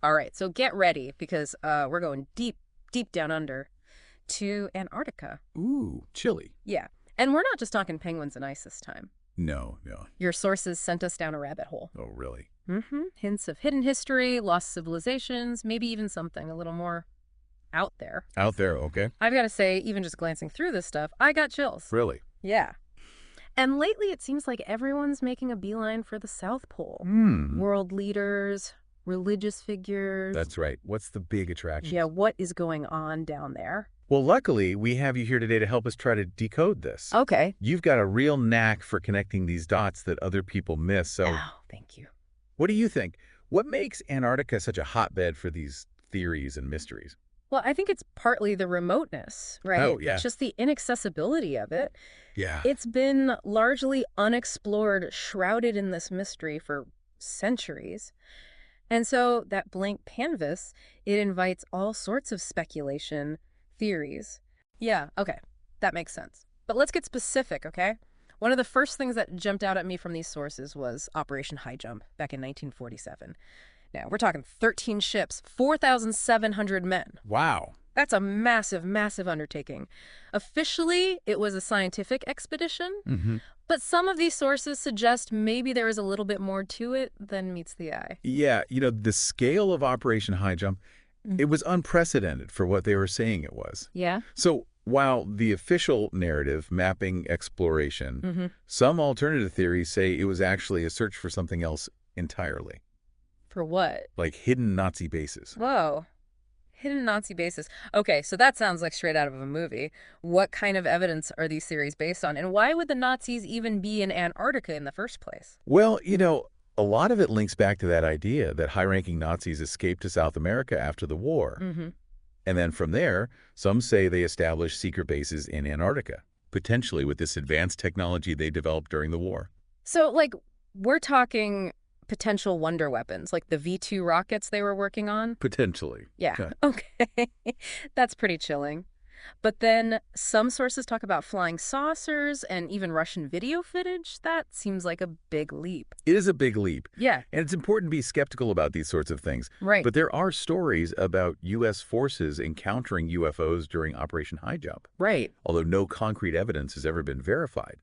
All right, so get ready because we're going deep, deep down under to Antarctica. Ooh, chilly. Yeah, and we're not just talking penguins and ice this time. No, no. Your sources sent us down a rabbit hole. Oh, really? Hints of hidden history, lost civilizations, maybe even something a little more out there. Out there, okay. I've got to say, even just glancing through this stuff, I got chills. Really? Yeah. And lately, it seems like everyone's making a beeline for the South Pole. World leaders, religious figures. That's right. What's the big attraction? Yeah, what is going on down there? Well, luckily, we have you here today to help us try to decode this. Okay. You've got a real knack for connecting these dots that other people miss, so Oh, thank you. what do you think? What makes Antarctica such a hotbed for these theories and mysteries? Well, I think it's partly the remoteness, right? Oh, yeah. Just the inaccessibility of it. Yeah. It's been largely unexplored, shrouded in this mystery for centuries. And so that blank canvas, it invites all sorts of speculation, theories. Yeah, okay, that makes sense. But let's get specific, okay? One of the first things that jumped out at me from these sources was Operation High Jump back in 1947. Now, we're talking 13 ships, 4,700 men. Wow. That's a massive, massive undertaking. Officially, it was a scientific expedition, but some of these sources suggest maybe there is a little bit more to it than meets the eye. Yeah, the scale of Operation High Jump, it was unprecedented for what they were saying it was. Yeah? So while the official narrative mapping exploration, some alternative theories say it was actually a search for something else entirely, For what? like hidden Nazi bases. Whoa. Hidden Nazi bases. Okay, so that sounds like straight out of a movie. What kind of evidence are these theories based on? And why would the Nazis even be in Antarctica in the first place? Well, a lot of it links back to that idea that high-ranking Nazis escaped to South America after the war. And then from there, some say they established secret bases in Antarctica, potentially with this advanced technology they developed during the war. So, we're talking potential wonder weapons, like the V-2 rockets they were working on? Potentially. Yeah, okay. That's pretty chilling. But then some sources talk about flying saucers and even Russian video footage. That seems like a big leap. It is a big leap. Yeah. And it's important to be skeptical about these sorts of things. Right. But there are stories about U.S. forces encountering UFOs during Operation High Jump, Right. although no concrete evidence has ever been verified.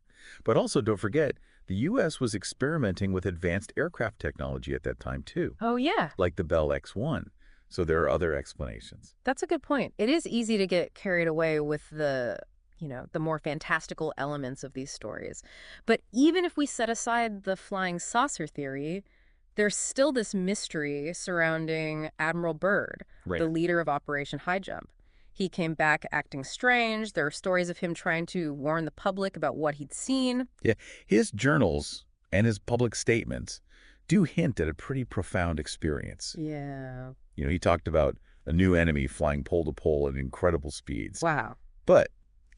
But also, don't forget, the U.S. was experimenting with advanced aircraft technology at that time, too, Oh, yeah. like the Bell X-1. So there are other explanations. That's a good point. It is easy to get carried away with the more fantastical elements of these stories. But even if we set aside the flying saucer theory, there's still this mystery surrounding Admiral Byrd, Right. the leader of Operation High Jump. He came back acting strange. There are stories of him trying to warn the public about what he'd seen. Yeah, his journals and his public statements do hint at a pretty profound experience. Yeah. He talked about a new enemy flying pole to pole at incredible speeds. Wow. But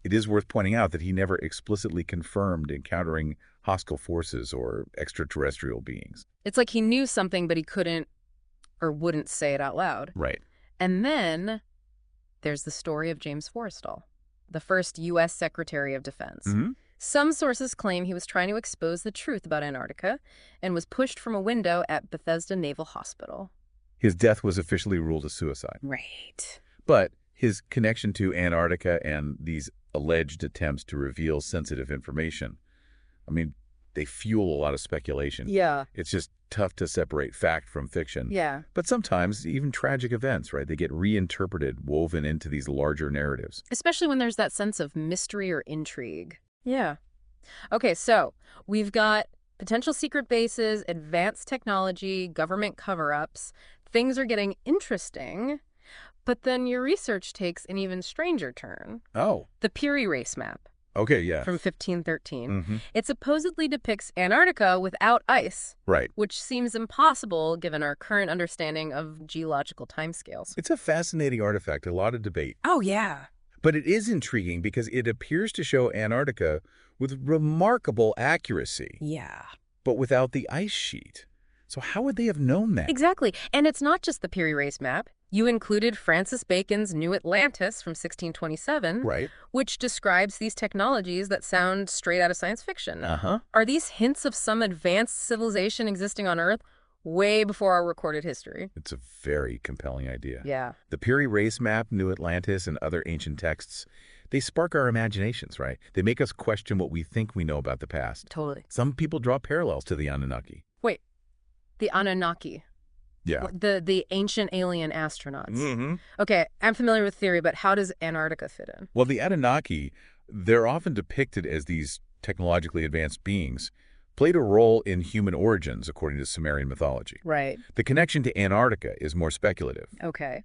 it is worth pointing out that he never explicitly confirmed encountering hostile forces or extraterrestrial beings. It's like he knew something, but he couldn't or wouldn't say it out loud. Right. And then there's the story of James Forrestal, the first U.S. Secretary of Defense. Some sources claim he was trying to expose the truth about Antarctica and was pushed from a window at Bethesda Naval Hospital. His death was officially ruled a suicide. Right. But his connection to Antarctica and these alleged attempts to reveal sensitive information, they fuel a lot of speculation. Yeah. It's just tough to separate fact from fiction. Yeah. But sometimes even tragic events, right? They get reinterpreted, woven into these larger narratives. Especially when there's that sense of mystery or intrigue. Yeah. Okay, so we've got potential secret bases, advanced technology, government cover-ups. Things are getting interesting, but then your research takes an even stranger turn. Oh. The Peary Race map Okay, yeah. from 1513. It supposedly depicts Antarctica without ice, Right. which seems impossible given our current understanding of geological timescales. It's a fascinating artifact, a lot of debate. Oh, yeah. But it is intriguing because it appears to show Antarctica with remarkable accuracy, Yeah. but without the ice sheet. So how would they have known that? Exactly. And it's not just the Peary Race map. You included Francis Bacon's New Atlantis from 1627, Right. which describes these technologies that sound straight out of science fiction. Uh-huh. Are these hints of some advanced civilization existing on Earth, way before our recorded history. It's a very compelling idea. Yeah, The Piri race map, New Atlantis, and other ancient texts, they spark our imaginations, right? They make us question what we think we know about the past. totally. Some people draw parallels to the Anunnaki. Wait, the Anunnaki, Yeah. the ancient alien astronauts. Mm-hmm. Okay, I'm familiar with theory, but how does Antarctica fit in? Well, the Anunnaki, they're often depicted as these technologically advanced beings, played a role in human origins, according to Sumerian mythology. Right. The connection to Antarctica is more speculative, Okay.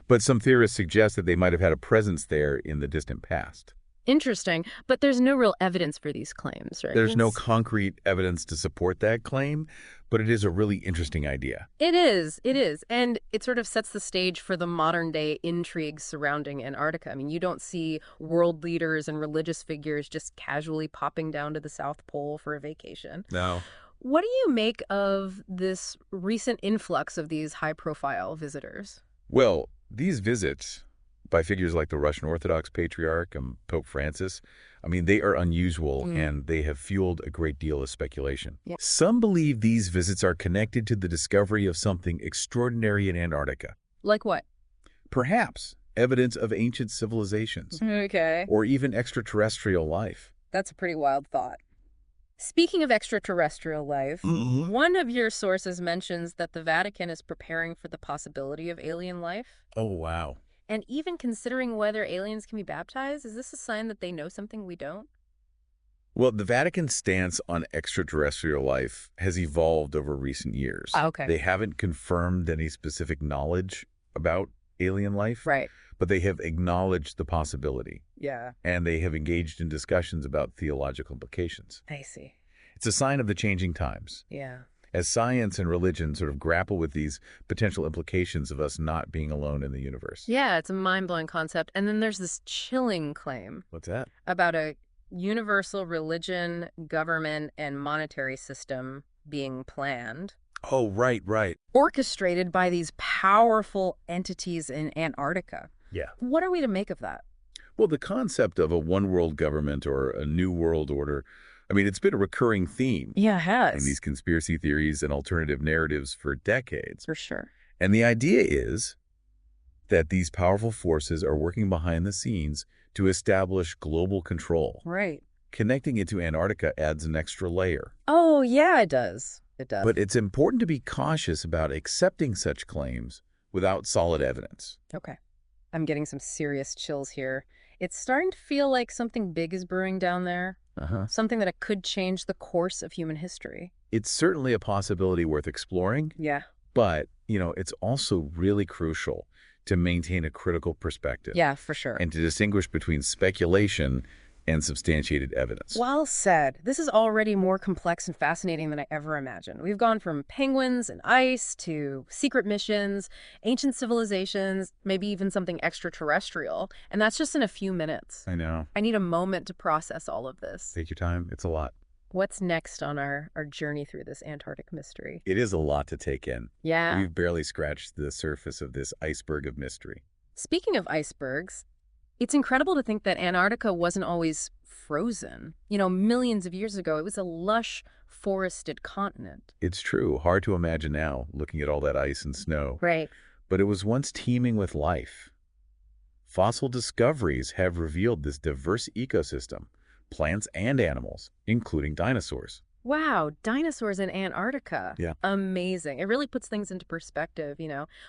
but some theorists suggest that they might have had a presence there in the distant past. Interesting, but there's no real evidence for these claims, right? There's no concrete evidence to support that claim, but it is a really interesting idea. It is. And it sort of sets the stage for the modern day intrigue surrounding Antarctica. I mean, you don't see world leaders and religious figures just casually popping down to the South Pole for a vacation. No. What do you make of this recent influx of these high-profile visitors? Well, these visits by figures like the Russian Orthodox Patriarch and Pope Francis, I mean, they are unusual and they have fueled a great deal of speculation. Yeah. Some believe these visits are connected to the discovery of something extraordinary in Antarctica. Like what? Perhaps evidence of ancient civilizations Okay. or even extraterrestrial life. That's a pretty wild thought. Speaking of extraterrestrial life, one of your sources mentions that the Vatican is preparing for the possibility of alien life. Oh, wow. And even considering whether aliens can be baptized, is this a sign that they know something we don't? Well, the Vatican's stance on extraterrestrial life has evolved over recent years. Okay. They haven't confirmed any specific knowledge about alien life, Right. but they have acknowledged the possibility, Yeah. and they have engaged in discussions about theological implications. I see. It's a sign of the changing times. Yeah. As science and religion sort of grapple with these potential implications of us not being alone in the universe. Yeah, it's a mind-blowing concept. And then there's this chilling claim What's that? about a universal religion, government, and monetary system being planned, Oh, right. orchestrated by these powerful entities in Antarctica. Yeah. What are we to make of that? Well, the concept of a one-world government or a new world order, I mean, it's been a recurring theme Yeah, it has. in these conspiracy theories and alternative narratives for decades. For sure. And the idea is that these powerful forces are working behind the scenes to establish global control. Right. Connecting it to Antarctica adds an extra layer. Oh, yeah, it does. It does. But it's important to be cautious about accepting such claims without solid evidence. Okay. I'm getting some serious chills here. It's starting to feel like something big is brewing down there. Something that could change the course of human history. It's certainly a possibility worth exploring, Yeah. but, it's also really crucial to maintain a critical perspective. Yeah, for sure. And to distinguish between speculation and substantiated evidence. Well said. This is already more complex and fascinating than I ever imagined. We've gone from penguins and ice to secret missions, ancient civilizations, maybe even something extraterrestrial. And that's just in a few minutes. I know. I need a moment to process all of this. Take your time. It's a lot. What's next on our journey through this Antarctic mystery? It is a lot to take in. Yeah. We've barely scratched the surface of this iceberg of mystery. Speaking of icebergs, it's incredible to think that Antarctica wasn't always frozen. Millions of years ago, it was a lush, forested continent. It's true. Hard to imagine now, looking at all that ice and snow. Right. But it was once teeming with life. Fossil discoveries have revealed this diverse ecosystem, plants and animals, including dinosaurs. Wow, dinosaurs in Antarctica. Yeah. Amazing. It really puts things into perspective,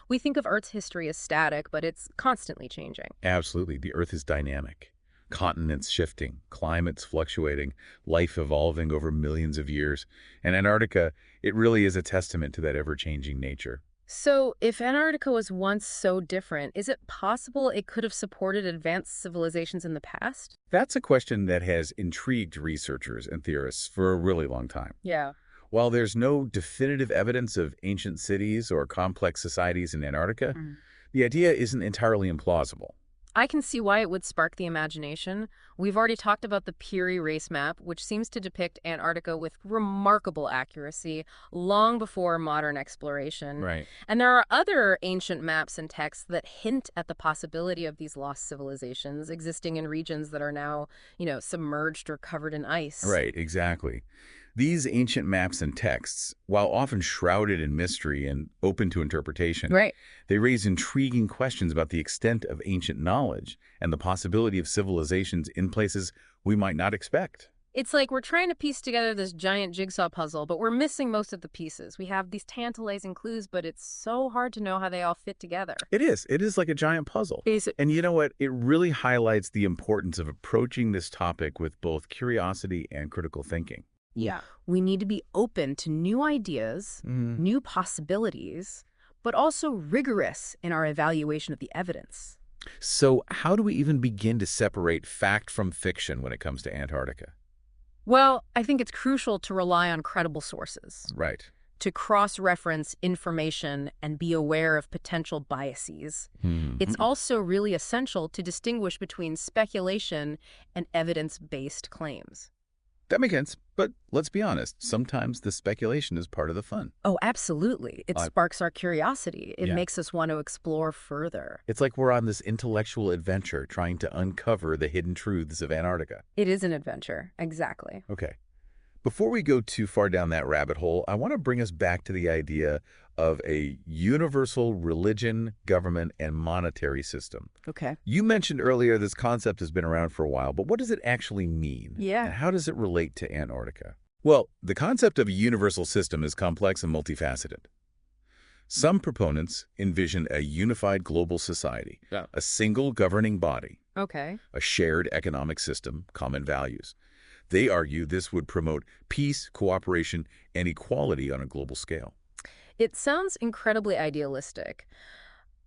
We think of Earth's history as static, but it's constantly changing. Absolutely. The Earth is dynamic. Continents shifting, climates fluctuating, life evolving over millions of years. And Antarctica, it really is a testament to that ever-changing nature. So, if Antarctica was once so different, is it possible it could have supported advanced civilizations in the past? That's a question that has intrigued researchers and theorists for a really long time. Yeah. While there's no definitive evidence of ancient cities or complex societies in Antarctica, the idea isn't entirely implausible. I can see why it would spark the imagination. We've already talked about the Piri race map, which seems to depict Antarctica with remarkable accuracy long before modern exploration. Right. And there are other ancient maps and texts that hint at the possibility of these lost civilizations existing in regions that are now, submerged or covered in ice. Right, exactly. These ancient maps and texts, while often shrouded in mystery and open to interpretation, Right. they raise intriguing questions about the extent of ancient knowledge and the possibility of civilizations in places we might not expect. It's like we're trying to piece together this giant jigsaw puzzle, but we're missing most of the pieces. We have these tantalizing clues, but it's so hard to know how they all fit together. It is. It is like a giant puzzle. Is it? And you know what? It really highlights the importance of approaching this topic with both curiosity and critical thinking. Yeah. We need to be open to new ideas, new possibilities, but also rigorous in our evaluation of the evidence. So how do we even begin to separate fact from fiction when it comes to Antarctica? Well, I think it's crucial to rely on credible sources, Right. to cross-reference information and be aware of potential biases. It's also really essential to distinguish between speculation and evidence-based claims. That makes sense. But let's be honest, sometimes the speculation is part of the fun. Oh, absolutely. It I- sparks our curiosity. It Yeah. makes us want to explore further. It's like we're on this intellectual adventure trying to uncover the hidden truths of Antarctica. It is an adventure. Exactly. Okay. Before we go too far down that rabbit hole, I want to bring us back to the idea of a universal religion, government, and monetary system. Okay. You mentioned earlier this concept has been around for a while, but what does it actually mean? Yeah. And how does it relate to Antarctica? Well, the concept of a universal system is complex and multifaceted. Some proponents envision a unified global society, Yeah. a single governing body, Okay. a shared economic system, common values. They argue this would promote peace, cooperation, and equality on a global scale. It sounds incredibly idealistic,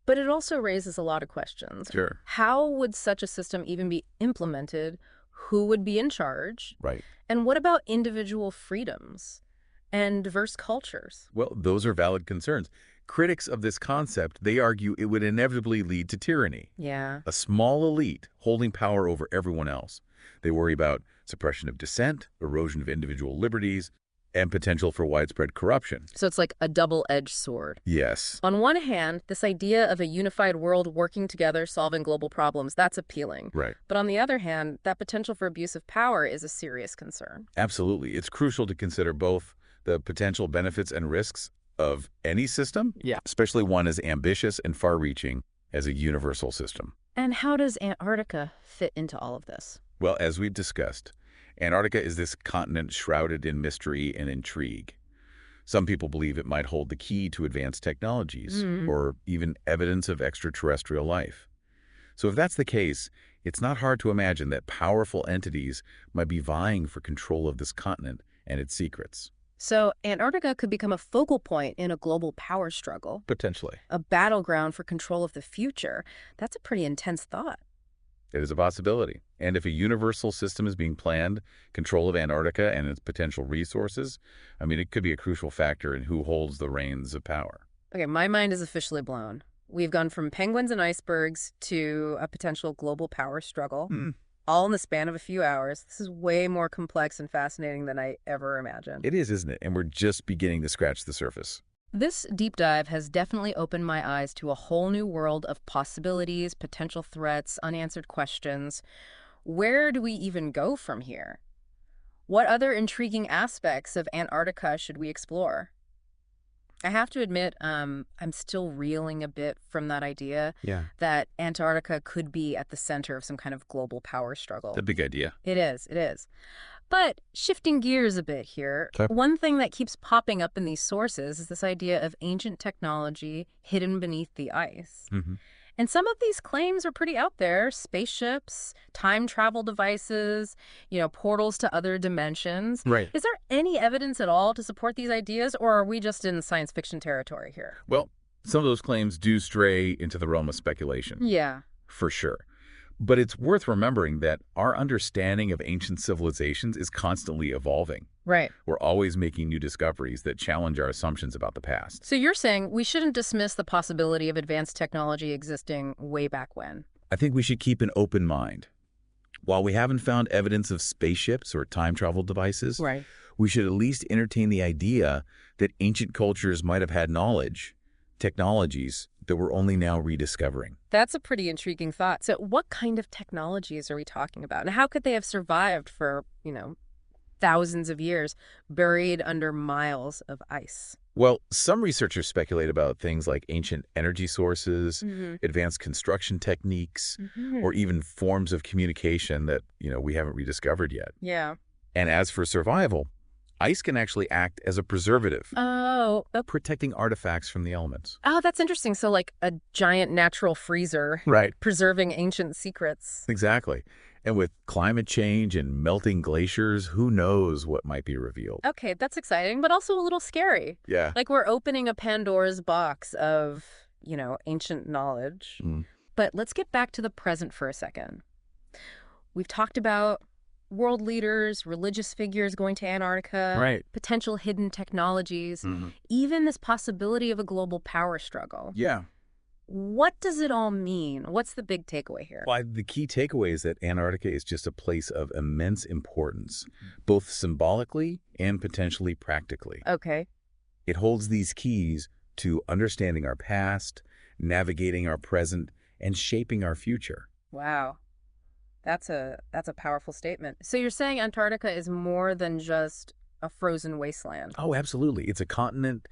but it also raises a lot of questions. Sure. How would such a system even be implemented? Who would be in charge? Right. And what about individual freedoms and diverse cultures? Well, those are valid concerns. Critics of this concept, they argue it would inevitably lead to tyranny, Yeah. a small elite holding power over everyone else. They worry about suppression of dissent, erosion of individual liberties, and potential for widespread corruption. So it's like a double-edged sword. Yes. On one hand, this idea of a unified world working together, solving global problems, that's appealing. Right. But on the other hand, that potential for abuse of power is a serious concern. Absolutely. It's crucial to consider both the potential benefits and risks of any system, Yeah. especially one as ambitious and far-reaching as a universal system. And how does Antarctica fit into all of this? Well, as we've discussed, Antarctica is this continent shrouded in mystery and intrigue. Some people believe it might hold the key to advanced technologies or even evidence of extraterrestrial life. So if that's the case, it's not hard to imagine that powerful entities might be vying for control of this continent and its secrets. So Antarctica could become a focal point in a global power struggle, Potentially. a battleground for control of the future. That's a pretty intense thought. It is a possibility. And if a universal system is being planned, control of Antarctica and its potential resources, I mean, it could be a crucial factor in who holds the reins of power. Okay, my mind is officially blown. We've gone from penguins and icebergs to a potential global power struggle, all in the span of a few hours. This is way more complex and fascinating than I ever imagined. It is, isn't it? And we're just beginning to scratch the surface. This deep dive has definitely opened my eyes to a whole new world of possibilities, potential threats, unanswered questions. Where do we even go from here? What other intriguing aspects of Antarctica should we explore? I have to admit, I'm still reeling a bit from that idea that Antarctica could be at the center of some kind of global power struggle. The big idea. It is, it is. But shifting gears a bit here, Okay. one thing that keeps popping up in these sources is this idea of ancient technology hidden beneath the ice. And some of these claims are pretty out there: spaceships, time travel devices, portals to other dimensions. Right. Is there any evidence at all to support these ideas, or are we just in science fiction territory here? Well, some of those claims do stray into the realm of speculation, Yeah. for sure. But it's worth remembering that our understanding of ancient civilizations is constantly evolving. Right. We're always making new discoveries that challenge our assumptions about the past. So you're saying we shouldn't dismiss the possibility of advanced technology existing way back when? I think we should keep an open mind. While we haven't found evidence of spaceships or time travel devices, Right. we should at least entertain the idea that ancient cultures might have had knowledge, technologies that we're only now rediscovering. That's a pretty intriguing thought. So what kind of technologies are we talking about? And how could they have survived for, thousands of years, buried under miles of ice. Well, some researchers speculate about things like ancient energy sources, Mm-hmm. advanced construction techniques, Mm-hmm. or even forms of communication that, we haven't rediscovered yet. Yeah. And as for survival, ice can actually act as a preservative, Oh, protecting artifacts from the elements. oh, that's interesting. So like a giant natural freezer Right. preserving ancient secrets. Exactly. And with climate change and melting glaciers, who knows what might be revealed? Okay, that's exciting, but also a little scary. Yeah. Like we're opening a Pandora's box of, ancient knowledge. Mm. But let's get back to the present for a second. We've talked about world leaders, religious figures going to Antarctica, Right. potential hidden technologies, Hmm. even this possibility of a global power struggle. Yeah. What does it all mean? What's the big takeaway here? Well, the key takeaway is that Antarctica is just a place of immense importance, both symbolically and potentially practically. Okay. It holds these keys to understanding our past, navigating our present, and shaping our future. Wow. That's a powerful statement. So you're saying Antarctica is more than just a frozen wasteland. Oh, absolutely. It's a continent,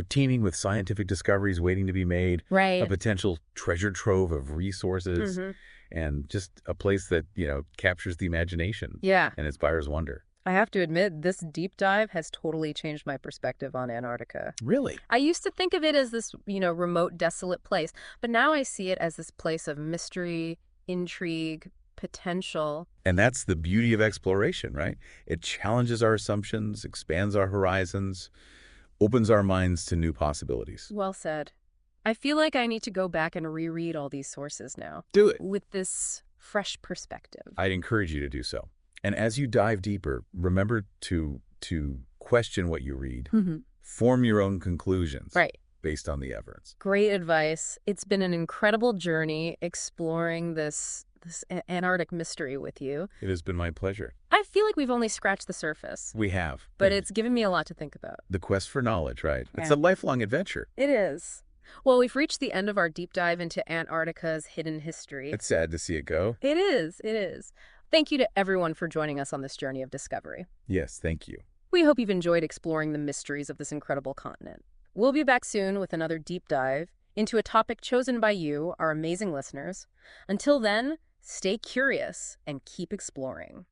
teeming with scientific discoveries waiting to be made, a Right. potential treasure trove of resources, Hmm. and just a place that, captures the imagination Yeah. and inspires wonder. I have to admit, this deep dive has totally changed my perspective on Antarctica. Really? I used to think of it as this, remote, desolate place, but now I see it as this place of mystery, intrigue, potential. And that's the beauty of exploration, right? It challenges our assumptions, expands our horizons, opens our minds to new possibilities. Well said. I feel like I need to go back and reread all these sources now Do it. with this fresh perspective. I'd encourage you to do so. And as you dive deeper, remember to question what you read, Mhm. form your own conclusions Right. based on the evidence. Great advice. It's been an incredible journey exploring this Antarctic mystery with you. It has been my pleasure. I feel like we've only scratched the surface, We have. but And it's given me a lot to think about. the quest for knowledge, right? It's Yeah. a lifelong adventure. It is. Well, we've reached the end of our deep dive into Antarctica's hidden history. It's sad to see it go. It is. It is. Thank you to everyone for joining us on this journey of discovery. Yes, thank you. We hope you've enjoyed exploring the mysteries of this incredible continent. We'll be back soon with another deep dive into a topic chosen by you, our amazing listeners. Until then, stay curious and keep exploring.